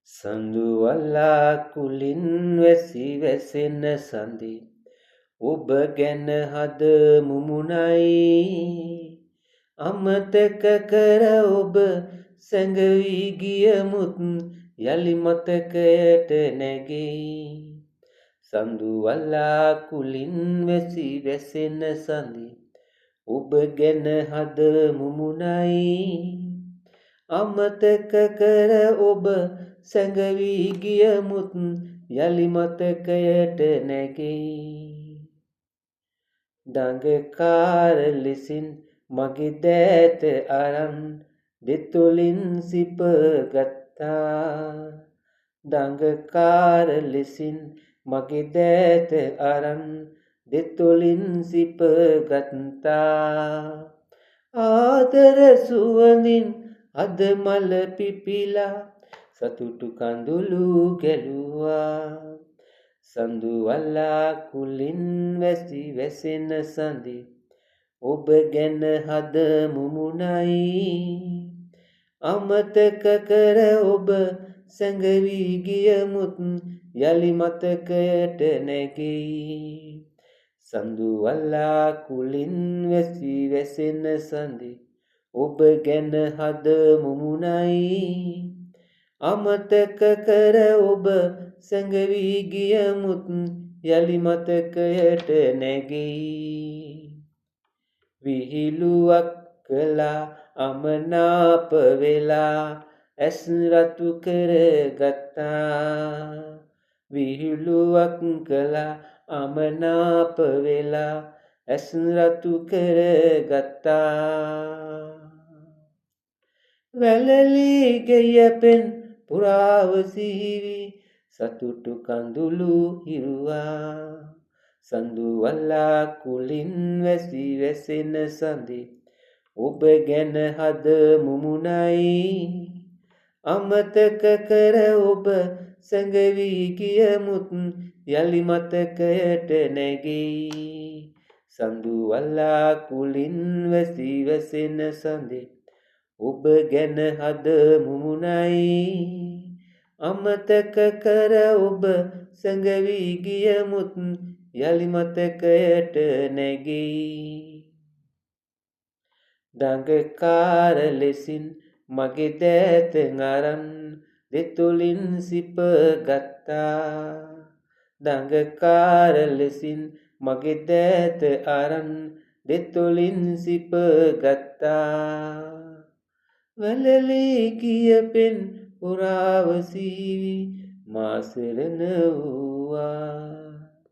සඳුවල්ලා කුලින් වැසි වැසෙන සඳි ඔබ ගැන හද මුමුණයි අමතක කර ඔබ සැඟවී ගියමුත් යලි මතකයට නැගෙයි සඳුවල්ලා කුලින් වැසි වැසෙන සඳි ඔබ ගැන හද මුමුණයි අමතක කර ඔබ සැඟවී ගියමුත් යලි මතකයට නැගෙයි දඟකාර ලෙසින් මගේ දෑත අරන් දෙතොලින් සිප ගත්තා දඟකාර ලෙසින් මගේ දෑත අරන් දෙතොලින් සිප ගත්තා ආදර සුවඳින් අද මල පිපිලා සතුටු කඳුළු ගැලුවා සඳුවල්ලා කුලින් වැසි වැසෙන සඳි ඔබ ගැන හද මුමුණයි අමතක කර ඔබ සැඟවී ගියමුත් යලි මතකයට නැගෙයි සඳුවල්ලා කුලින් වැසි වැසෙන සඳි ඔබ ගැන හද මුමුණයි අමතක කර ඔබ සැඟවී ගියමුත් යලි මතකයට නැගෙයි විහිළුවක් කළා අමනාප වෙලා ඇස් රතු කරගත්තා විහිළුවක් කළා අමනාප වෙලා ඇස් රතු කරගත්තා වැළලී ගෙයපෙන් පුරාව සීවි සතුටු කඳුළු හිරුවා සඳුවල්ලා කුලින් වැසි වැසෙන සඳි ඔබ ගැන හද මුමුණයි අමතක කර ඔබ සැඟවී ගියමුත් යලි මතකයට නැගෙයි සඳුවල්ලා කුලින් වැසි වැසෙන සඳි ඔබ ගැන හද මුමුණයි අමතක කර ඔබ සැඟවී ගියමුත් යලි මතකයට නැගෙයි දඟකාර ලෙසින් මගේ දෑත අරන් දෙතොලින් සිප ගත්තා දඟකාර ලෙසින් මගේ දෑත අරන් දෙතොලින් සිප ගත්තා වැළලී ගිය පෙන් පුරාව සීවි මාසරණ වූවා